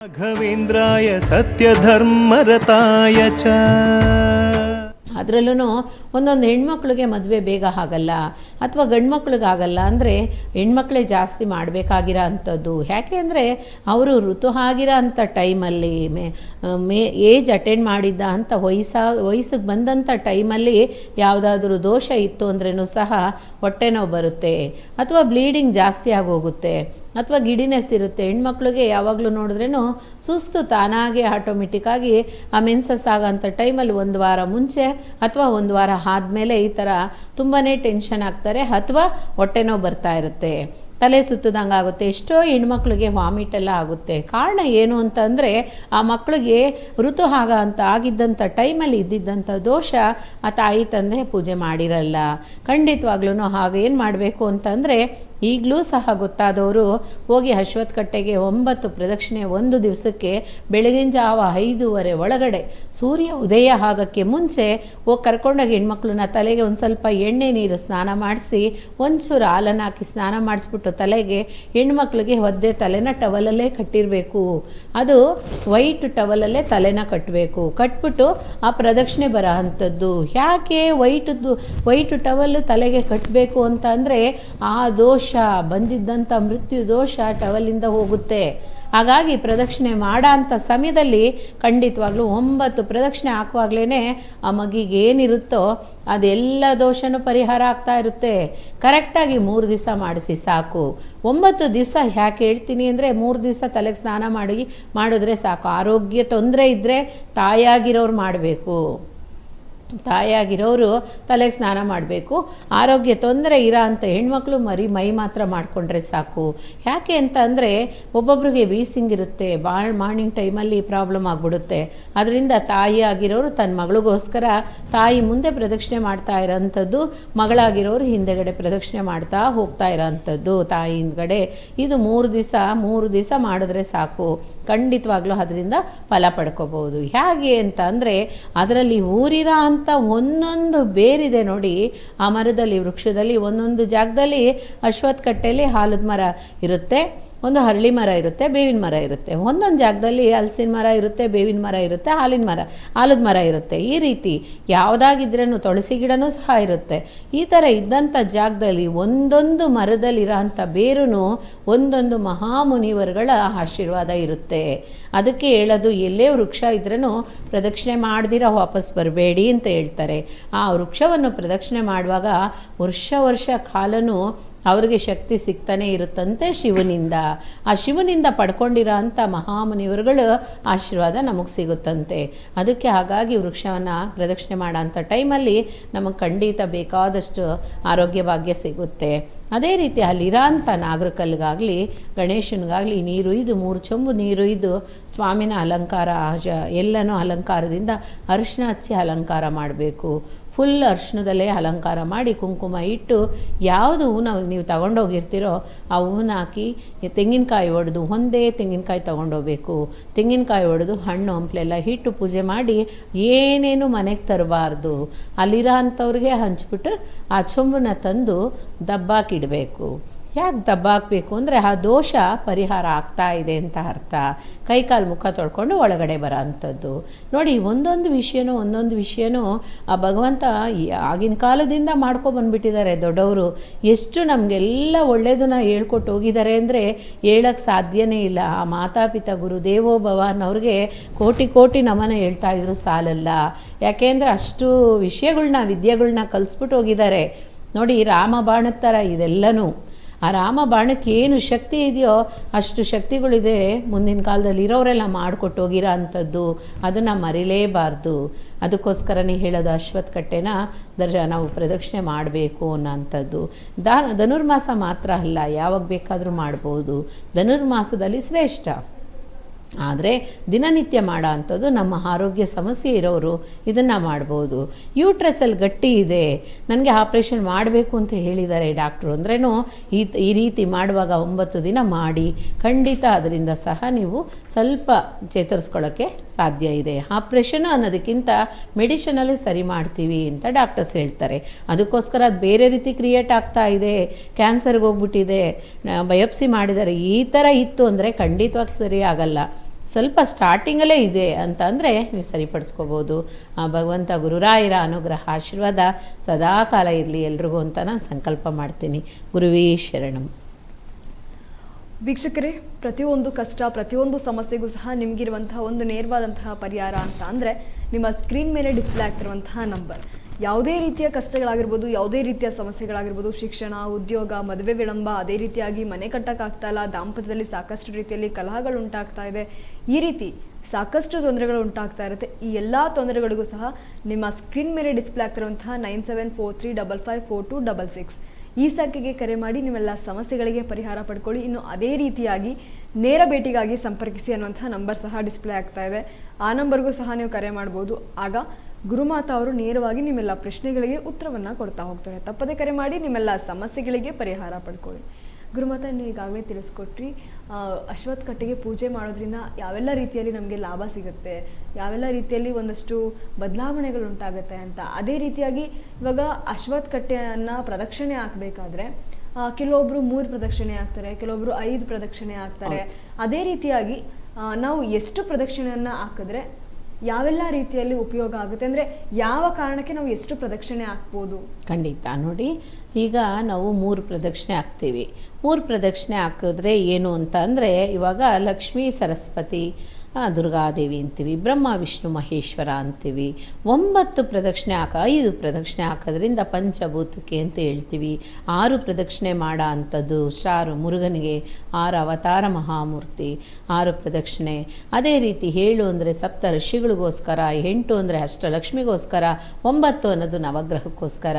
ರಾಘವೇಂದ್ರಾಯ ಸತ್ಯಧರ್ಮರತಾಯ ಚ. ಅದರಲ್ಲೂ ಒಂದೊಂದು ಹೆಣ್ಮಕ್ಳಿಗೆ ಮದುವೆ ಬೇಗ ಆಗಲ್ಲ ಅಥವಾ ಗಂಡು ಮಕ್ಳಿಗೆ ಆಗಲ್ಲ. ಅಂದರೆ ಹೆಣ್ಮಕ್ಳೇ ಜಾಸ್ತಿ ಮಾಡಬೇಕಾಗಿರೋ ಅಂಥದ್ದು. ಯಾಕೆ ಅಂದರೆ ಅವರು ಋತು ಆಗಿರೋ ಅಂಥ ಟೈಮಲ್ಲಿ ಏಜ್ ಅಟೆಂಡ್ ಮಾಡಿದ್ದ ಅಂಥ ವಯಸ್ಸಿಗೆ ಬಂದಂಥ ಟೈಮಲ್ಲಿ ಯಾವುದಾದ್ರೂ ದೋಷ ಇತ್ತು ಅಂದ್ರೂ ಸಹ ಹೊಟ್ಟೆ ನೋವು ಬರುತ್ತೆ ಅಥವಾ ಬ್ಲೀಡಿಂಗ್ ಜಾಸ್ತಿ ಆಗೋಗುತ್ತೆ ಅಥವಾ ಗಿಡಿನೆಸ್ ಇರುತ್ತೆ. ಹೆಣ್ಮಕ್ಳಿಗೆ ಯಾವಾಗಲೂ ನೋಡಿದ್ರೂ ಸುಸ್ತು ತಾನಾಗೆ ಆಟೋಮೆಟಿಕ್ಕಾಗಿ ಆ ಮೆನ್ಸಸ್ ಆಗೋಂಥ ಟೈಮಲ್ಲಿ ಒಂದು ವಾರ ಮುಂಚೆ ಅಥವಾ ಒಂದು ವಾರ ಆದಮೇಲೆ ಈ ಥರ ತುಂಬಾ ಟೆನ್ಷನ್ ಆಗ್ತಾರೆ ಅಥವಾ ಹೊಟ್ಟೆ ನೋವು ಬರ್ತಾ ಇರುತ್ತೆ, ತಲೆ ಸುತ್ತದಂಗೆ ಆಗುತ್ತೆ. ಎಷ್ಟೋ ಹೆಣ್ಮಕ್ಳಿಗೆ ವಾಮಿಟ್ ಎಲ್ಲ ಆಗುತ್ತೆ. ಕಾರಣ ಏನು ಅಂತಂದರೆ ಆ ಮಕ್ಕಳಿಗೆ ಋತು ಆಗಿದ್ದಂಥ ಟೈಮಲ್ಲಿ ಇದ್ದಿದ್ದಂಥ ದೋಷ ಆ ತಾಯಿ ತಂದೆ ಪೂಜೆ ಮಾಡಿರಲ್ಲ. ಖಂಡಿತವಾಗ್ಲೂ ಹಾಗೇನು ಮಾಡಬೇಕು ಅಂತಂದರೆ ಈಗಲೂ ಸಹ ಗೊತ್ತಾದವರು ಹೋಗಿ ಅಶ್ವತ್ಥ ಕಟ್ಟೆಗೆ 9 ಪ್ರದಕ್ಷಿಣೆ ಒಂದು ದಿವಸಕ್ಕೆ ಬೆಳಗಿನ ಜಾವ 5:30 ಒಳಗಡೆ ಸೂರ್ಯ ಉದಯ ಆಗೋಕ್ಕೆ ಮುಂಚೆ ಹೋಗಿ ಕರ್ಕೊಂಡೋಗಿ ಹೆಣ್ಮಕ್ಳನ್ನ ತಲೆಗೆ ಒಂದು ಸ್ವಲ್ಪ ಎಣ್ಣೆ ನೀರು ಸ್ನಾನ ಮಾಡಿಸಿ ಒಂಚೂರು ಹಾಲನ್ನು ಹಾಕಿ ಸ್ನಾನ ಮಾಡಿಸ್ಬಿಟ್ಟು ತಲೆಗೆ ಹೆಣ್ಮಕ್ಳಿಗೆ ಒದ್ದೆ ತಲೆನ ಟವಲಲ್ಲೇ ಕಟ್ಟಿರಬೇಕು. ಅದು ವೈಟ್ ಟವಲಲ್ಲೇ ತಲೆನ ಕಟ್ಟಬೇಕು. ಕಟ್ಬಿಟ್ಟು ಆ ಪ್ರದಕ್ಷಿಣೆ ಬರೋ ಅಂಥದ್ದು. ಯಾಕೆ ವೈಟ್ ಟವಲ್ ತಲೆಗೆ ಕಟ್ಟಬೇಕು ಅಂತ ಅಂದರೆ ಆ ದೋಷ ಬಂದಿದ್ದಂಥ ಮೃತ್ಯು ದೋಷ ಟವಲಿಂದ ಹೋಗುತ್ತೆ. ಹಾಗಾಗಿ ಪ್ರದಕ್ಷಿಣೆ ಮಾಡೋ ಅಂಥ ಸಮಯದಲ್ಲಿ ಖಂಡಿತವಾಗ್ಲೂ 9 ಪ್ರದಕ್ಷಿಣೆ ಹಾಕುವಾಗಲೇ ಆ ಮಗಿಗೆ ಏನಿರುತ್ತೋ ಅದೆಲ್ಲ ದೋಷನೂ ಪರಿಹಾರ ಆಗ್ತಾ ಇರುತ್ತೆ. ಕರೆಕ್ಟಾಗಿ 3 ದಿವಸ ಮಾಡಿಸಿ ಸಾಕು. 9 ದಿವಸ ಯಾಕೆ ಹೇಳ್ತೀನಿ ಅಂದರೆ 3 ದಿವಸ ತಲೆಗೆ ಸ್ನಾನ ಮಾಡಿದ್ರೆ ಸಾಕು. ಆರೋಗ್ಯ ತೊಂದರೆ ಇದ್ದರೆ ತಾಯಾಗಿರೋರು ಮಾಡಬೇಕು. ತಾಯಾಗಿರೋರು ತಲೆಗೆ ಸ್ನಾನ ಮಾಡಬೇಕು. ಆರೋಗ್ಯ ತೊಂದರೆ ಇರೋ ಅಂಥ ಹೆಣ್ಮಕ್ಳು ಮೈ ಮಾತ್ರ ಮಾಡಿಕೊಂಡ್ರೆ ಸಾಕು. ಯಾಕೆ ಅಂತ ಅಂದರೆ ಒಬ್ಬೊಬ್ರಿಗೆ ವೀಸಿಂಗ್ ಇರುತ್ತೆ, ಮಾರ್ನಿಂಗ್ ಟೈಮಲ್ಲಿ ಪ್ರಾಬ್ಲಮ್ ಆಗಿಬಿಡುತ್ತೆ. ಅದರಿಂದ ತಾಯಿ ಆಗಿರೋರು ತನ್ನ ಮಗಳಿಗೋಸ್ಕರ ತಾಯಿ ಮುಂದೆ ಪ್ರದಕ್ಷಿಣೆ ಮಾಡ್ತಾ ಇರೋಂಥದ್ದು, ಮಗಳಾಗಿರೋರು ಹಿಂದೆಗಡೆ ಪ್ರದಕ್ಷಿಣೆ ಮಾಡ್ತಾ ಹೋಗ್ತಾ ಇರೋಂಥದ್ದು ತಾಯಿ ಹಿಂದ್ಗಡೆ. ಇದು 3 ದಿವಸ ಮಾಡಿದ್ರೆ ಸಾಕು. ಖಂಡಿತವಾಗ್ಲೂ ಅದರಿಂದ ಫಲ ಪಡ್ಕೋಬೋದು. ಹೇಗೆ ಅಂತ ಅಂದರೆ ಅದರಲ್ಲಿ ಊರಿರೋ ಅಂತ ಒಂದೊಂದು ಬೇರಿದೆ ನೋಡಿ. ಆ ಮರದಲ್ಲಿ ವೃಕ್ಷದಲ್ಲಿ ಒಂದೊಂದು ಜಾಗದಲ್ಲಿ ಅಶ್ವತ್ಥ ಕಟ್ಟೆಯಲ್ಲಿ ಆಲದ ಮರ ಇರುತ್ತೆ, ಒಂದು ಹರಳಿ ಮರ ಇರುತ್ತೆ, ಬೇವಿನ ಮರ ಇರುತ್ತೆ. ಒಂದೊಂದು ಜಾಗದಲ್ಲಿ ಹಲಸಿನ ಮರ ಇರುತ್ತೆ, ಬೇವಿನ ಮರ ಇರುತ್ತೆ, ಆಲದ ಮರ ಇರುತ್ತೆ. ಈ ರೀತಿ ಯಾವುದಾಗಿದ್ರೂ ತುಳಸಿ ಗಿಡನೂ ಸಹ ಇರುತ್ತೆ. ಈ ಥರ ಇದ್ದಂಥ ಜಾಗದಲ್ಲಿ ಒಂದೊಂದು ಮರದಲ್ಲಿರೋಂಥ ಬೇರೂ ಒಂದೊಂದು ಮಹಾಮುನಿವರುಗಳ ಆಶೀರ್ವಾದ ಇರುತ್ತೆ. ಅದಕ್ಕೆ ಹೇಳೋದು ಎಲ್ಲೇ ವೃಕ್ಷ ಇದ್ರೂ ಪ್ರದಕ್ಷಿಣೆ ಮಾಡ್ದಿರ ವಾಪಸ್ ಬರಬೇಡಿ ಅಂತ ಹೇಳ್ತಾರೆ. ಆ ವೃಕ್ಷವನ್ನು ಪ್ರದಕ್ಷಿಣೆ ಮಾಡುವಾಗ ವರ್ಷ ಕಾಲನೂ ಅವ್ರಿಗೆ ಶಕ್ತಿ ಸಿಗ್ತಾನೆ ಇರುತ್ತಂತೆ ಶಿವನಿಂದ. ಆ ಶಿವನಿಂದ ಪಡ್ಕೊಂಡಿರೋ ಅಂಥ ಮಹಾಮುನಿವರುಗಳು ಆಶೀರ್ವಾದ ನಮಗೆ ಸಿಗುತ್ತಂತೆ. ಅದಕ್ಕೆ ಹಾಗಾಗಿ ವೃಕ್ಷವನ್ನು ಪ್ರದಕ್ಷಿಣೆ ಮಾಡೋ ಅಂಥ ಟೈಮಲ್ಲಿ ನಮಗೆ ಖಂಡಿತ ಬೇಕಾದಷ್ಟು ಆರೋಗ್ಯ ಭಾಗ್ಯ ಸಿಗುತ್ತೆ. ಅದೇ ರೀತಿ ಅಲ್ಲಿರೋಂಥ ನಾಗರಕಲ್ಲಿಗಾಗಲಿ ಗಣೇಶನಿಗಾಗಲಿ ನೀರು ಇದು 3 ಚೊಂಬು ನೀರು ಇದು ಸ್ವಾಮಿನ ಅಲಂಕಾರ ಎಲ್ಲನೂ ಅಲಂಕಾರದಿಂದ ಅರಿಶಿನ ಹಚ್ಚಿ ಅಲಂಕಾರ ಮಾಡಬೇಕು. ಫುಲ್ ಅರಿಶಿನದಲ್ಲೇ ಅಲಂಕಾರ ಮಾಡಿ ಕುಂಕುಮ ಇಟ್ಟು ಯಾವುದು ಹೂನ ನೀವು ತಗೊಂಡೋಗಿರ್ತೀರೋ ಆ ಹೂನ ಹಾಕಿ ತೆಂಗಿನಕಾಯಿ ಒಡೆದು ಒಂದೇ ತೆಂಗಿನಕಾಯಿ ತೊಗೊಂಡೋಗ್ಬೇಕು. ತೆಂಗಿನಕಾಯಿ ಒಡೆದು ಹಣ್ಣು ಹಂಪಲೆಲ್ಲ ಇಟ್ಟು ಪೂಜೆ ಮಾಡಿ ಏನೇನು ಮನೆಗೆ ತರಬಾರ್ದು. ಅಲ್ಲಿರೋ ಅಂಥವ್ರಿಗೆ ಹಂಚ್ಬಿಟ್ಟು ಆ ಚೊಂಬನ್ನ ತಂದು ದಬ್ಬಾಕಿಡಬೇಕು. ಯಾಕೆ ದಬ್ಬಾಕಬೇಕು ಅಂದರೆ ಆ ದೋಷ ಪರಿಹಾರ ಆಗ್ತಾ ಇದೆ ಅಂತ ಅರ್ಥ. ಕೈಕಾಲು ಮುಖ ತೊಳ್ಕೊಂಡು ಒಳಗಡೆ ಬರೋ ಅಂಥದ್ದು ನೋಡಿ. ಒಂದೊಂದು ವಿಷಯನೂ ಆ ಭಗವಂತ ಆಗಿನ ಕಾಲದಿಂದ ಮಾಡ್ಕೊಬಂದ್ಬಿಟ್ಟಿದ್ದಾರೆ ದೊಡ್ಡವರು. ಎಷ್ಟು ನಮಗೆಲ್ಲ ಒಳ್ಳೆಯದನ್ನ ಹೇಳ್ಕೊಟ್ಟು ಹೋಗಿದ್ದಾರೆ ಅಂದರೆ ಹೇಳೋಕ್ಕೆ ಸಾಧ್ಯನೇ ಇಲ್ಲ. ಆ ಮಾತಾಪಿತ ಗುರು ದೇವೋ ಭವ ಅನ್ನೋರಿಗೆ ಕೋಟಿ ನಮನ ಹೇಳ್ತಾಯಿದ್ರು ಸಾಲಲ್ಲ. ಯಾಕೆಂದರೆ ಅಷ್ಟು ವಿದ್ಯೆಗಳ್ನ ಕಲಿಸ್ಬಿಟ್ಟು ಹೋಗಿದ್ದಾರೆ ನೋಡಿ. ರಾಮ ಬಾಣದ ಥರ ಇದೆಲ್ಲನೂ. ಆ ರಾಮ ಬಾಣಕ್ಕೆ ಏನು ಶಕ್ತಿ ಇದೆಯೋ ಅಷ್ಟು ಶಕ್ತಿಗಳಿದೆ ಮುಂದಿನ ಕಾಲದಲ್ಲಿ ಇರೋರೆಲ್ಲ ಮಾಡಿಕೊಟ್ಟು ಹೋಗಿರೋ ಅಂಥದ್ದು. ಅದನ್ನು ಮರಿಲೇಬಾರ್ದು. ಅದಕ್ಕೋಸ್ಕರನೇ ಹೇಳೋದು ಅಶ್ವತ್ಥ ಕಟ್ಟೆನ ನಾವು ಪ್ರದಕ್ಷಿಣೆ ಮಾಡಬೇಕು ಅನ್ನೋಂಥದ್ದು. ಧನುರ್ಮಾಸ ಮಾತ್ರ ಅಲ್ಲ, ಯಾವಾಗ ಬೇಕಾದರೂ ಮಾಡ್ಬೋದು. ಧನುರ್ಮಾಸದಲ್ಲಿ ಶ್ರೇಷ್ಠ. ಆದರೆ ದಿನನಿತ್ಯ ಮಾಡೋ ಅಂಥದ್ದು ನಮ್ಮ ಆರೋಗ್ಯ ಸಮಸ್ಯೆ ಇರೋರು ಇದನ್ನು ಮಾಡ್ಬೋದು. ಯೂಟ್ರಸಲ್ಲಿ ಗಟ್ಟಿ ಇದೆ, ನನಗೆ ಆಪ್ರೇಷನ್ ಮಾಡಬೇಕು ಅಂತ ಹೇಳಿದ್ದಾರೆ ಡಾಕ್ಟ್ರು ಅಂದ್ರೂ ಈ ರೀತಿ ಮಾಡುವಾಗ 9 ದಿನ ಮಾಡಿ ಖಂಡಿತ ಅದರಿಂದ ಸಹ ನೀವು ಸ್ವಲ್ಪ ಚೇತರಿಸ್ಕೊಳ್ಳೋಕ್ಕೆ ಸಾಧ್ಯ ಇದೆ. ಆಪ್ರೇಷನ್ ಅನ್ನೋದಕ್ಕಿಂತ ಮೆಡಿಷನಲ್ಲಿ ಸರಿ ಮಾಡ್ತೀವಿ ಅಂತ ಡಾಕ್ಟರ್ಸ್ ಹೇಳ್ತಾರೆ. ಅದಕ್ಕೋಸ್ಕರ ಅದು ಬೇರೆ ರೀತಿ ಕ್ರಿಯೇಟ್ ಆಗ್ತಾ ಇದೆ, ಕ್ಯಾನ್ಸರ್ಗೆ ಹೋಗ್ಬಿಟ್ಟಿದೆ, ಬಯೋಪ್ಸಿ ಮಾಡಿದ್ದಾರೆ, ಈ ಥರ ಇತ್ತು ಅಂದರೆ ಖಂಡಿತವಾಗಿ ಸರಿ ಆಗಲ್ಲ. ಸ್ವಲ್ಪ ಸ್ಟಾರ್ಟಿಂಗಲ್ಲೇ ಇದೆ ಅಂತ ಅಂದರೆ ನೀವು ಸರಿಪಡಿಸ್ಕೋಬೋದು. ಭಗವಂತ ಗುರುರಾಯರ ಅನುಗ್ರಹ ಆಶೀರ್ವಾದ ಸದಾಕಾಲ ಇರಲಿ ಎಲ್ರಿಗೂ ಅಂತ ನಾನು ಸಂಕಲ್ಪ ಮಾಡ್ತೀನಿ. ಗುರುವೇ ಶರಣಂ. ವೀಕ್ಷಕರೇ, ಪ್ರತಿಯೊಂದು ಕಷ್ಟ, ಪ್ರತಿಯೊಂದು ಸಮಸ್ಯೆಗೂ ಸಹ ನಿಮಗಿರುವಂತಹ ಒಂದು ನೇರವಾದಂತಹ ಪರಿಹಾರ ಅಂತ ಅಂದರೆ ನಿಮ್ಮ ಸ್ಕ್ರೀನ್ ಮೇಲೆ ಡಿಸ್ಪ್ಲೇ ಆಗ್ತಿರುವಂತಹ ನಂಬರ್. ಯಾವುದೇ ರೀತಿಯ ಕಷ್ಟಗಳಾಗಿರ್ಬೋದು, ಯಾವುದೇ ರೀತಿಯ ಸಮಸ್ಯೆಗಳಾಗಿರ್ಬೋದು, ಶಿಕ್ಷಣ, ಉದ್ಯೋಗ, ಮದುವೆ ವಿಳಂಬ, ಅದೇ ರೀತಿಯಾಗಿ ಮನೆ ಕಟ್ಟಕ್ಕಾಗ್ತಾ ಇಲ್ಲ, ದಾಂಪತ್ಯದಲ್ಲಿ ಸಾಕಷ್ಟು ರೀತಿಯಲ್ಲಿ ಕಲಹಗಳು ಉಂಟಾಗ್ತಾ ಇದೆ, ಈ ರೀತಿ ಸಾಕಷ್ಟು ತೊಂದರೆಗಳು ಉಂಟಾಗ್ತಾ ಇರುತ್ತೆ. ಈ ಎಲ್ಲ ತೊಂದರೆಗಳಿಗೂ ಸಹ ನಿಮ್ಮ ಸ್ಕ್ರೀನ್ ಮೇಲೆ ಡಿಸ್ಪ್ಲೇ ಆಗ್ತಿರುವಂತಹ 9743554266 ಈ ಸಂಖ್ಯೆಗೆ ಕರೆ ಮಾಡಿ ನೀವೆಲ್ಲ ಸಮಸ್ಯೆಗಳಿಗೆ ಪರಿಹಾರ ಪಡ್ಕೊಳ್ಳಿ. ಇನ್ನು ಅದೇ ರೀತಿಯಾಗಿ ನೇರ ಭೇಟಿಗಾಗಿ ಸಂಪರ್ಕಿಸಿ ಅನ್ನುವಂತಹ ನಂಬರ್ ಸಹ ಡಿಸ್ಪ್ಲೇ ಆಗ್ತಾ ಇದೆ. ಆ ನಂಬರ್ಗೂ ಸಹ ನೀವು ಕರೆ ಮಾಡ್ಬೋದು. ಆಗ ಗುರುಮಾತಾ ಅವರು ನೇರವಾಗಿ ನಿಮ್ಮೆಲ್ಲ ಪ್ರಶ್ನೆಗಳಿಗೆ ಉತ್ತರವನ್ನು ಕೊಡ್ತಾ ಹೋಗ್ತಾರೆ. ತಪ್ಪದೇ ಕರೆ ಮಾಡಿ ನಿಮ್ಮೆಲ್ಲ ಸಮಸ್ಯೆಗಳಿಗೆ ಪರಿಹಾರ ಪಡ್ಕೊಳ್ಳಿ. ಗುರುಮಾತಾ, ಇನ್ನು ಈಗಾಗಲೇ ತಿಳಿಸ್ಕೊಟ್ರಿ ಅಶ್ವತ್ಥ ಕಟ್ಟೆಗೆ ಪೂಜೆ ಮಾಡೋದ್ರಿಂದ ಯಾವೆಲ್ಲ ರೀತಿಯಲ್ಲಿ ನಮಗೆ ಲಾಭ ಸಿಗುತ್ತೆ, ಯಾವೆಲ್ಲ ರೀತಿಯಲ್ಲಿ ಒಂದಷ್ಟು ಬದಲಾವಣೆಗಳು ಉಂಟಾಗುತ್ತೆ ಅಂತ. ಅದೇ ರೀತಿಯಾಗಿ ಇವಾಗ ಅಶ್ವತ್ಥ ಕಟ್ಟೆಯನ್ನು ಪ್ರದಕ್ಷಿಣೆ ಹಾಕಬೇಕಾದ್ರೆ ಕೆಲವೊಬ್ರು 3 ಪ್ರದಕ್ಷಿಣೆ ಹಾಕ್ತಾರೆ, ಕೆಲವೊಬ್ರು 5 ಪ್ರದಕ್ಷಿಣೆ ಹಾಕ್ತಾರೆ. ಅದೇ ರೀತಿಯಾಗಿ ನಾವು ಎಷ್ಟು ಪ್ರದಕ್ಷಿಣೆಯನ್ನು ಹಾಕಿದ್ರೆ ಯಾವೆಲ್ಲ ರೀತಿಯಲ್ಲಿ ಉಪಯೋಗ ಆಗುತ್ತೆ, ಅಂದರೆ ಯಾವ ಕಾರಣಕ್ಕೆ ನಾವು ಎಷ್ಟು ಪ್ರದಕ್ಷಿಣೆ ಹಾಕ್ಬೋದು? ಖಂಡಿತ. ನೋಡಿ, ಈಗ ನಾವು 3 ಪ್ರದಕ್ಷಿಣೆ ಹಾಕ್ತೀವಿ. 3 ಪ್ರದಕ್ಷಿಣೆ ಹಾಕಿದ್ರೆ ಏನು ಅಂತ ಅಂದರೆ, ಇವಾಗ ಲಕ್ಷ್ಮೀ ಸರಸ್ವತಿ ದುರ್ಗಾದೇವಿ ಅಂತೀವಿ, ಬ್ರಹ್ಮ ವಿಷ್ಣು ಮಹೇಶ್ವರ ಅಂತೀವಿ. 9 ಪ್ರದಕ್ಷಿಣೆ 5 ಪ್ರದಕ್ಷಿಣೆ ಹಾಕೋದ್ರಿಂದ ಪಂಚಭೂತಕ್ಕೆ ಅಂತ ಹೇಳ್ತೀವಿ. 6 ಪ್ರದಕ್ಷಿಣೆ ಮಾಡೋ ಅಂಥದ್ದು ಶಾರು ಮುರುಗನಿಗೆ 6 ಅವತಾರ ಮಹಾಮೂರ್ತಿ, 6 ಪ್ರದಕ್ಷಿಣೆ. ಅದೇ ರೀತಿ 7 ಅಂದರೆ ಸಪ್ತ ಋಷಿಗಳಿಗೋಸ್ಕರ, 8 ಅಂದರೆ ಅಷ್ಟಲಕ್ಷ್ಮಿಗೋಸ್ಕರ, 9 ಅನ್ನೋದು ನವಗ್ರಹಕ್ಕೋಸ್ಕರ,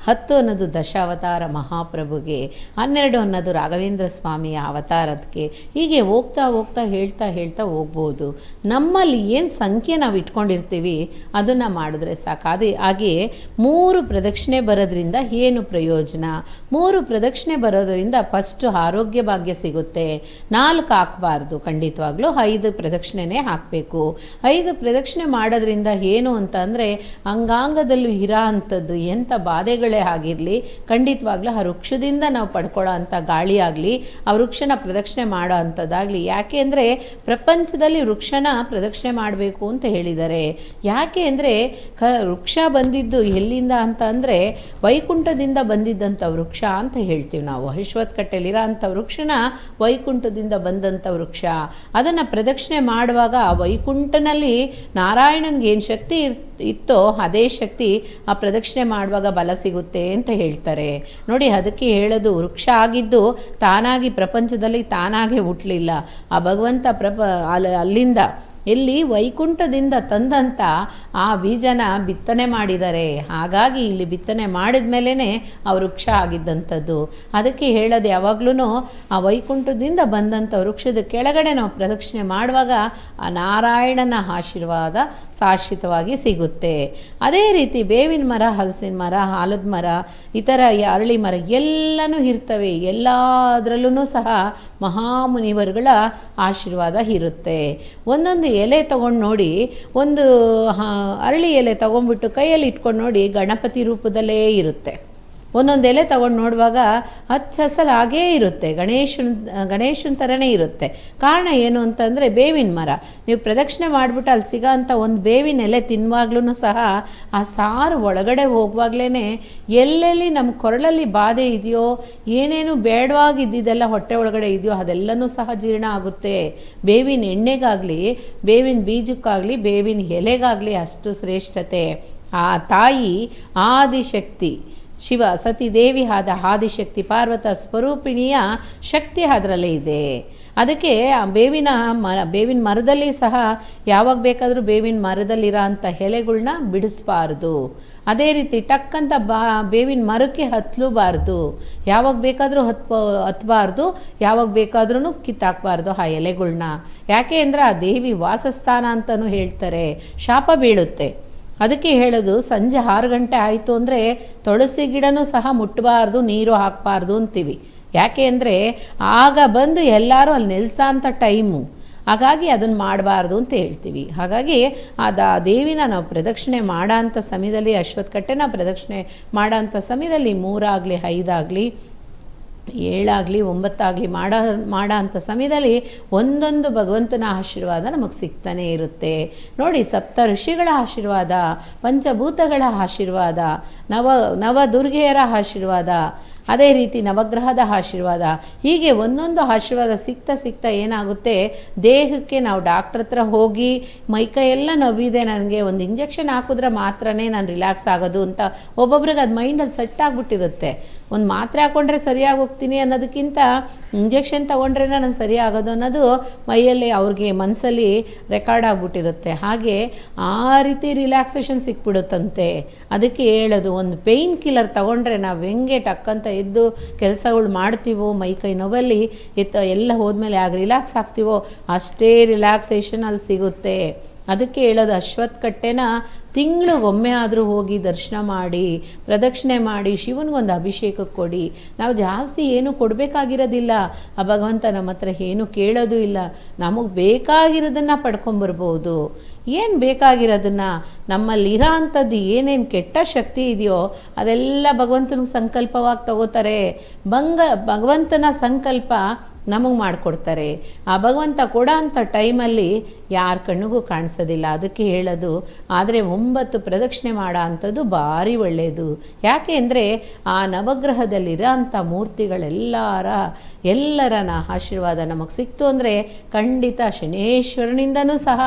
10 ಅನ್ನೋದು ದಶಾವತಾರ ಮಹಾಪ್ರಭುಗೆ, 12 ಅನ್ನೋದು ರಾಘವೇಂದ್ರ ಸ್ವಾಮಿಯ ಅವತಾರಕ್ಕೆ. ಹೀಗೆ ಹೋಗ್ತಾ ಹೋಗ್ತಾ ಹೇಳ್ತಾ ಹೋಗ್ಬೋದು. ನಮ್ಮಲ್ಲಿ ಏನು ಸಂಖ್ಯೆ ನಾವು ಇಟ್ಕೊಂಡಿರ್ತೀವಿ ಅದನ್ನು ಮಾಡಿದ್ರೆ ಸಾಕು. ಹಾಗೆ 3 ಪ್ರದಕ್ಷಿಣೆ ಬರೋದ್ರಿಂದ ಏನು ಪ್ರಯೋಜನ? 3 ಪ್ರದಕ್ಷಿಣೆ ಬರೋದ್ರಿಂದ ಫಸ್ಟ್ ಆರೋಗ್ಯ ಭಾಗ್ಯ ಸಿಗುತ್ತೆ. 4 ಹಾಕಬಾರ್ದು, ಖಂಡಿತವಾಗ್ಲೂ 5 ಪ್ರದಕ್ಷಿಣೆನೇ ಹಾಕಬೇಕು. 5 ಪ್ರದಕ್ಷಿಣೆ ಮಾಡೋದ್ರಿಂದ ಏನು ಅಂತ ಅಂದರೆ, ಅಂಗಾಂಗದಲ್ಲೂ ಇರೋ ಅಂಥದ್ದು ಎಂಥ ಬಾಧೆಗಳೇ ಆಗಿರಲಿ, ಖಂಡಿತವಾಗ್ಲೂ ಆ ವೃಕ್ಷದಿಂದ ನಾವು ಪಡ್ಕೊಳ್ಳೋ ಅಂಥ ಗಾಳಿ ಆಗಲಿ, ಆ ವೃಕ್ಷನ ಪ್ರದಕ್ಷಿಣೆ ಮಾಡೋ ಅಂಥದ್ದಾಗಲಿ. ಯಾಕೆ ಅಂದರೆ ಪ್ರಪಂಚದಲ್ಲಿ ವೃಕ್ಷನ ಪ್ರದಕ್ಷಿಣೆ ಮಾಡಬೇಕು ಅಂತ ಹೇಳಿದ್ದಾರೆ. ಯಾಕೆ ಅಂದರೆ ವೃಕ್ಷ ಬಂದಿದ್ದು ಎಲ್ಲಿಂದ ಅಂತ ಅಂದರೆ ವೈಕುಂಠದಿಂದ ಬಂದಿದ್ದಂಥ ವೃಕ್ಷ ಅಂತ ಹೇಳ್ತೀವಿ ನಾವು. ಅಶ್ವತ್ಥ ಕಟ್ಟೆಲಿರೋ ಅಂಥ ವೃಕ್ಷನ ವೈಕುಂಠದಿಂದ ಬಂದಂಥ ವೃಕ್ಷ. ಅದನ್ನು ಪ್ರದಕ್ಷಿಣೆ ಮಾಡುವಾಗ ವೈಕುಂಠನಲ್ಲಿ ನಾರಾಯಣನಿಗೆ ಏನು ಶಕ್ತಿ ಇತ್ತೋ ಅದೇ ಶಕ್ತಿ ಆ ಪ್ರದಕ್ಷಿಣೆ ಮಾಡುವಾಗ ಬಲ ಸಿಗುತ್ತೆ ಅಂತ ಹೇಳ್ತಾರೆ. ನೋಡಿ, ಅದಕ್ಕೆ ಹೇಳೋದು, ವೃಕ್ಷ ಆಗಿದ್ದು ತಾನಾಗಿ ಪ್ರಪಂಚದಲ್ಲಿ ತಾನಾಗೆ ಹುಟ್ಟಲಿಲ್ಲ. ಆ ಭಗವಂತ ಅಲ್ಲಿಂದ ಎಲ್ಲಿ ವೈಕುಂಠದಿಂದ ತಂದಂಥ ಆ ಬೀಜನ ಬಿತ್ತನೆ ಮಾಡಿದ್ದಾರೆ. ಹಾಗಾಗಿ ಇಲ್ಲಿ ಬಿತ್ತನೆ ಮಾಡಿದ ಮೇಲೇ ಆ ವೃಕ್ಷ ಆಗಿದ್ದಂಥದ್ದು. ಅದಕ್ಕೆ ಹೇಳೋದು, ಯಾವಾಗಲೂ ಆ ವೈಕುಂಠದಿಂದ ಬಂದಂಥ ವೃಕ್ಷದ ಕೆಳಗಡೆ ನಾವು ಪ್ರದಕ್ಷಿಣೆ ಮಾಡುವಾಗ ಆ ನಾರಾಯಣನ ಆಶೀರ್ವಾದ ಶಾಶ್ವತವಾಗಿ ಸಿಗುತ್ತೆ. ಅದೇ ರೀತಿ ಬೇವಿನ ಮರ, ಹಲಸಿನ ಮರ, ಆಲದ ಮರ, ಇತರ ಅರಳಿ ಮರ ಎಲ್ಲನೂ ಇರ್ತವೆ. ಎಲ್ಲದರಲ್ಲೂ ಸಹ ಮಹಾಮುನಿವರುಗಳ ಆಶೀರ್ವಾದ ಇರುತ್ತೆ. ಒಂದೊಂದು ಎಲೆ ತೊಗೊಂಡು ನೋಡಿ, ಒಂದು ಅರಳಿ ಎಲೆ ತೊಗೊಂಡ್ಬಿಟ್ಟು ಕೈಯಲ್ಲಿ ಇಟ್ಕೊಂಡು ನೋಡಿ, ಗಣಪತಿ ರೂಪದಲ್ಲೇ ಇರುತ್ತೆ. ಒಂದೊಂದು ಎಲೆ ತೊಗೊಂಡು ನೋಡುವಾಗ ಹಚ್ಚ ಹಸಲು ಹಾಗೇ ಇರುತ್ತೆ, ಗಣೇಶನ ಥರನೇ ಇರುತ್ತೆ. ಕಾರಣ ಏನು ಅಂತಂದರೆ ಬೇವಿನ ಮರ. ನೀವು ಪ್ರದಕ್ಷಿಣೆ ಮಾಡಿಬಿಟ್ಟು ಅಲ್ಲಿ ಸಿಗೋ ಅಂಥ ಒಂದು ಬೇವಿನ ಎಲೆ ತಿನ್ನುವಾಗ್ಲೂ ಸಹ ಆ ಸಾರು ಒಳಗಡೆ ಹೋಗುವಾಗಲೇ ಎಲ್ಲೆಲ್ಲಿ ನಮ್ಮ ಕೊರಳಲ್ಲಿ ಬಾಧೆ ಇದೆಯೋ, ಏನೇನು ಬೇಡವಾಗಿದ್ದಿದ್ದೆಲ್ಲ ಹೊಟ್ಟೆ ಒಳಗಡೆ ಇದೆಯೋ ಅದೆಲ್ಲನೂ ಸಹ ಜೀರ್ಣ ಆಗುತ್ತೆ. ಬೇವಿನ ಎಣ್ಣೆಗಾಗಲಿ, ಬೇವಿನ ಬೀಜಕ್ಕಾಗಲಿ, ಬೇವಿನ ಎಲೆಗಾಗಲಿ ಅಷ್ಟು ಶ್ರೇಷ್ಠತೆ. ಆ ತಾಯಿ ಆದಿಶಕ್ತಿ ಶಿವ ಸತಿದೇವಿ ಆದ ಆದಿಶಕ್ತಿ ಪಾರ್ವತ ಸ್ವರೂಪಿಣಿಯ ಶಕ್ತಿ ಅದರಲ್ಲೇ ಇದೆ. ಅದಕ್ಕೆ ಬೇವಿನ ಮರದಲ್ಲಿ ಸಹ ಯಾವಾಗ ಬೇಕಾದರೂ ಬೇವಿನ ಮರದಲ್ಲಿರೋ ಅಂಥ ಎಲೆಗಳ್ನ ಬಿಡಿಸ್ಬಾರ್ದು. ಅದೇ ರೀತಿ ಟಕ್ಕಂತ ಬೇವಿನ ಮರಕ್ಕೆ ಹತ್ತಲೂಬಾರ್ದು. ಯಾವಾಗ ಬೇಕಾದರೂ ಹತ್ತಬಾರ್ದು, ಯಾವಾಗ ಬೇಕಾದ್ರೂ ಕಿತ್ತಾಕಬಾರ್ದು ಆ ಎಲೆಗಳ್ನ. ಯಾಕೆ ಅಂದರೆ ಆ ದೇವಿ ವಾಸಸ್ಥಾನ ಅಂತಲೂ ಹೇಳ್ತಾರೆ, ಶಾಪ ಬೀಳುತ್ತೆ. ಅದಕ್ಕೆ ಹೇಳೋದು, ಸಂಜೆ 6 ಗಂಟೆ ಆಯಿತು ಅಂದರೆ ತುಳಸಿ ಗಿಡನೂ ಸಹ ಮುಟ್ಟಬಾರ್ದು, ನೀರು ಹಾಕಬಾರ್ದು ಅಂತೀವಿ. ಯಾಕೆ ಅಂದರೆ ಆಗ ಬಂದು ಎಲ್ಲರೂ ಅಲ್ಲಿ ನೆಲೆಸೋ ಅಂಥ ಟೈಮು. ಹಾಗಾಗಿ ಅದನ್ನು ಮಾಡಬಾರ್ದು ಅಂತ ಹೇಳ್ತೀವಿ. ಹಾಗಾಗಿ ಆ ದೇವಿನ ನಾವು ಪ್ರದಕ್ಷಿಣೆ ಮಾಡೋ ಅಂಥ ಸಮಯದಲ್ಲಿ, ಅಶ್ವತ್ಥ ಕಟ್ಟೆನ ಪ್ರದಕ್ಷಿಣೆ ಮಾಡೋ ಅಂಥ ಸಮಯದಲ್ಲಿ 3 ಆಗಲಿ 5 ಆಗಲಿ 7 9 ಮಾಡೋ ಅಂಥ ಸಮಯದಲ್ಲಿ ಒಂದೊಂದು ಭಗವಂತನ ಆಶೀರ್ವಾದ ನಮಗೆ ಸಿಗ್ತಾನೆ ಇರುತ್ತೆ ನೋಡಿ. ಸಪ್ತ ಋಷಿಗಳ ಆಶೀರ್ವಾದ, ಪಂಚಭೂತಗಳ ಆಶೀರ್ವಾದ, ನವದುರ್ಗೆಯರ ಆಶೀರ್ವಾದ, ಅದೇ ರೀತಿ ನವಗ್ರಹದ ಆಶೀರ್ವಾದ, ಹೀಗೆ ಒಂದೊಂದು ಆಶೀರ್ವಾದ ಸಿಗ್ತಾ ಏನಾಗುತ್ತೆ, ದೇಹಕ್ಕೆ ನಾವು ಡಾಕ್ಟ್ರ್ ಹತ್ರ ಹೋಗಿ ಮೈಕೈ ಎಲ್ಲ ನೋವಿದೆ, ನನಗೆ ಒಂದು ಇಂಜೆಕ್ಷನ್ ಹಾಕಿದ್ರೆ ಮಾತ್ರನೇ ನಾನು ರಿಲ್ಯಾಕ್ಸ್ ಆಗೋದು ಅಂತ ಒಬ್ಬೊಬ್ರಿಗೆ ಅದು ಮೈಂಡಲ್ಲಿ ಸೆಟ್ ಆಗಿಬಿಟ್ಟಿರುತ್ತೆ. ಒಂದು ಮಾತ್ರೆ ಹಾಕ್ಕೊಂಡ್ರೆ ಸರಿಯಾಗಿ ಹೋಗ್ತೀನಿ ಅನ್ನೋದಕ್ಕಿಂತ ಇಂಜೆಕ್ಷನ್ ತೊಗೊಂಡ್ರೆ ನಾನು ಸರಿಯಾಗೋದು ಅನ್ನೋದು ಮೈಯಲ್ಲಿ ಅವ್ರಿಗೆ ಮನಸ್ಸಲ್ಲಿ ರೆಕಾರ್ಡ್ ಆಗಿಬಿಟ್ಟಿರುತ್ತೆ. ಹಾಗೆ ಆ ರೀತಿ ರಿಲ್ಯಾಕ್ಸೇಷನ್ ಸಿಕ್ಬಿಡುತ್ತಂತೆ. ಅದಕ್ಕೆ ಹೇಳೋದು, ಒಂದು ಪೇಯ್ನ್ ಕಿಲ್ಲರ್ ತೊಗೊಂಡ್ರೆ ನಾವು ಹೆಂಗೆ ಟಕ್ಕಂತ ಎದ್ದು ಕೆಲಸಗಳು ಮಾಡ್ತೀವೋ, ಮೈಕೈ ನೋವಲ್ಲಿ ಎಲ್ಲ ಹೋದ್ಮೇಲೆ ಆಗ ರಿಲ್ಯಾಕ್ಸ್ ಆಗ್ತೀವೋ ಅಷ್ಟೇ ರಿಲ್ಯಾಕ್ಸೇಷನ್ ಅಲ್ಲಿ ಸಿಗುತ್ತೆ. ಅದಕ್ಕೆ ಹೇಳೋದು, ಅಶ್ವತ್ಥಕಟ್ಟೆನ ತಿಂಗಳಿಗೊಮ್ಮೆ ಆದರೂ ಹೋಗಿ ದರ್ಶನ ಮಾಡಿ, ಪ್ರದಕ್ಷಿಣೆ ಮಾಡಿ, ಶಿವನಿಗೊಂದು ಅಭಿಷೇಕಕ್ಕೆ ಕೊಡಿ. ನಾವು ಜಾಸ್ತಿ ಏನು ಕೊಡಬೇಕಾಗಿರೋದಿಲ್ಲ, ಆ ಭಗವಂತ ನಮ್ಮ ಹತ್ರ ಏನು ಕೇಳೋದು ಇಲ್ಲ. ನಮಗೆ ಬೇಕಾಗಿರೋದನ್ನು ಪಡ್ಕೊಂಬರ್ಬೋದು. ಏನು ಬೇಕಾಗಿರೋದನ್ನು, ನಮ್ಮಲ್ಲಿರೋ ಅಂಥದ್ದು ಏನೇನು ಕೆಟ್ಟ ಶಕ್ತಿ ಇದೆಯೋ ಅದೆಲ್ಲ ಭಗವಂತನಿಗೆ ಸಂಕಲ್ಪವಾಗಿ ತಗೋತಾರೆ. ಭಗವಂತನ ಸಂಕಲ್ಪ ನಮಗೆ ಮಾಡಿಕೊಡ್ತಾರೆ. ಆ ಭಗವಂತ ಕೊಡೋ ಅಂಥ ಟೈಮಲ್ಲಿ ಯಾರ ಕಣ್ಣಿಗೂ ಕಾಣಿಸೋದಿಲ್ಲ. ಅದಕ್ಕೆ ಹೇಳೋದು, ಆದರೆ 9 ಪ್ರದಕ್ಷಿಣೆ ಮಾಡೋ ಅಂಥದ್ದು ಭಾರಿ ಒಳ್ಳೆಯದು. ಯಾಕೆ ಅಂದರೆ ಆ ನವಗ್ರಹದಲ್ಲಿರೋ ಅಂಥ ಎಲ್ಲರ ಆಶೀರ್ವಾದ ನಮಗೆ ಸಿಕ್ತು ಅಂದರೆ ಖಂಡಿತ ಶನೇಶ್ವರನಿಂದನೂ ಸಹ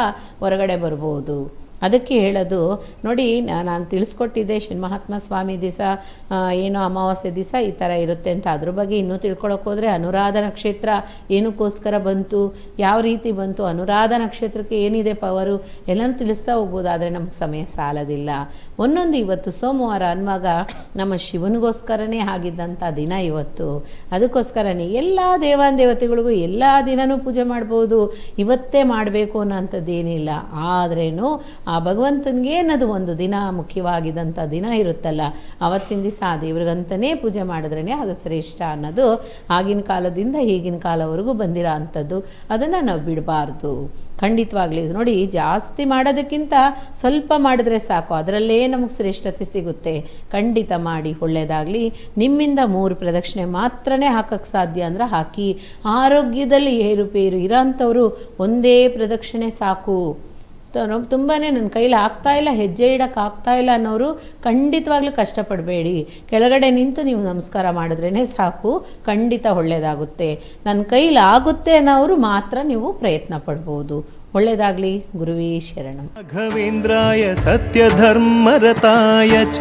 ಹೊರಗಡೆ ಬರ್ಬೋದು. ಅದಕ್ಕೆ ಹೇಳೋದು ನೋಡಿ, ನಾನು ತಿಳಿಸ್ಕೊಟ್ಟಿದ್ದೆ ಶನಿಮಹಾತ್ಮ ಸ್ವಾಮಿ ದಿವಸ ಏನೋ ಅಮಾವಾಸ್ಯೆ ದಿವಸ ಈ ಥರ ಇರುತ್ತೆ ಅಂತ. ಅದ್ರ ಬಗ್ಗೆ ಇನ್ನೂ ತಿಳ್ಕೊಳಕ್ಕೆ ಹೋದರೆ ಅನುರಾಧ ನಕ್ಷತ್ರ ಏನಕ್ಕೋಸ್ಕರ ಬಂತು, ಯಾವ ರೀತಿ ಬಂತು, ಅನುರಾಧ ನಕ್ಷತ್ರಕ್ಕೆ ಏನಿದೆ ಪವರು ಎಲ್ಲನೂ ತಿಳಿಸ್ತಾ ಹೋಗ್ಬೋದು. ಆದರೆ ನಮಗೆ ಸಮಯ ಸಾಲೋದಿಲ್ಲ. ಒಂದೊಂದು ಇವತ್ತು ಸೋಮವಾರ ಅನ್ನುವಾಗ ನಮ್ಮ ಶಿವನಿಗೋಸ್ಕರನೇ ಆಗಿದ್ದಂಥ ದಿನ ಇವತ್ತು. ಅದಕ್ಕೋಸ್ಕರನೇ ಎಲ್ಲ ದೇವತೆಗಳಿಗೂ ಎಲ್ಲ ದಿನವೂ ಪೂಜೆ ಮಾಡ್ಬೋದು, ಇವತ್ತೇ ಮಾಡಬೇಕು ಅನ್ನೋಂಥದ್ದೇನಿಲ್ಲ. ಆದ್ರೇನು ಆ ಭಗವಂತನಿಗೆ ಅನ್ನೋದು ಒಂದು ದಿನ ಮುಖ್ಯವಾಗಿದ್ದಂಥ ದಿನ ಇರುತ್ತಲ್ಲ, ಆವತ್ತಿನ ದಿವಸ ಆ ದೇವ್ರಿಗಂತಲೇ ಪೂಜೆ ಮಾಡಿದ್ರೇ ಅದು ಶ್ರೇಷ್ಠ ಅನ್ನೋದು ಆಗಿನ ಕಾಲದಿಂದ ಈಗಿನ ಕಾಲವರೆಗೂ ಬಂದಿರೋ ಅಂಥದ್ದು. ಅದನ್ನು ನಾವು ಬಿಡಬಾರ್ದು ಖಂಡಿತವಾಗ್ಲಿ. ನೋಡಿ, ಜಾಸ್ತಿ ಮಾಡೋದಕ್ಕಿಂತ ಸ್ವಲ್ಪ ಮಾಡಿದ್ರೆ ಸಾಕು, ಅದರಲ್ಲೇ ನಮಗೆ ಶ್ರೇಷ್ಠತೆ ಸಿಗುತ್ತೆ. ಖಂಡಿತ ಮಾಡಿ, ಒಳ್ಳೆಯದಾಗಲಿ. ನಿಮ್ಮಿಂದ 3 ಪ್ರದಕ್ಷಿಣೆ ಮಾತ್ರನೇ ಹಾಕೋಕ್ಕೆ ಸಾಧ್ಯ ಅಂದರೆ ಹಾಕಿ. ಆರೋಗ್ಯದಲ್ಲಿ ಏರುಪೇರು ಇರೋಂಥವ್ರು ಒಂದೇ ಪ್ರದಕ್ಷಿಣೆ ಸಾಕು. ತುಂಬಾ ನನ್ನ ಕೈಲಿ ಆಗ್ತಾಯಿಲ್ಲ, ಹೆಜ್ಜೆ ಇಡೋಕ್ಕೆ ಆಗ್ತಾಯಿಲ್ಲ ಅನ್ನೋರು ಖಂಡಿತವಾಗ್ಲೂ ಕಷ್ಟಪಡಬೇಡಿ. ಕೆಳಗಡೆ ನಿಂತು ನೀವು ನಮಸ್ಕಾರ ಮಾಡಿದ್ರೇ ಸಾಕು, ಖಂಡಿತ ಒಳ್ಳೆಯದಾಗುತ್ತೆ. ನನ್ನ ಕೈಲಿ ಆಗುತ್ತೆ ಅನ್ನೋರು ಮಾತ್ರ ನೀವು ಪ್ರಯತ್ನ ಪಡ್ಬೋದು. ಒಳ್ಳೆಯದಾಗಲಿ. ಗುರುವೇ ಶರಣಂ. ರಾಘವೇಂದ್ರಾಯ ಸತ್ಯಧರ್ಮರತಾಯ ಚ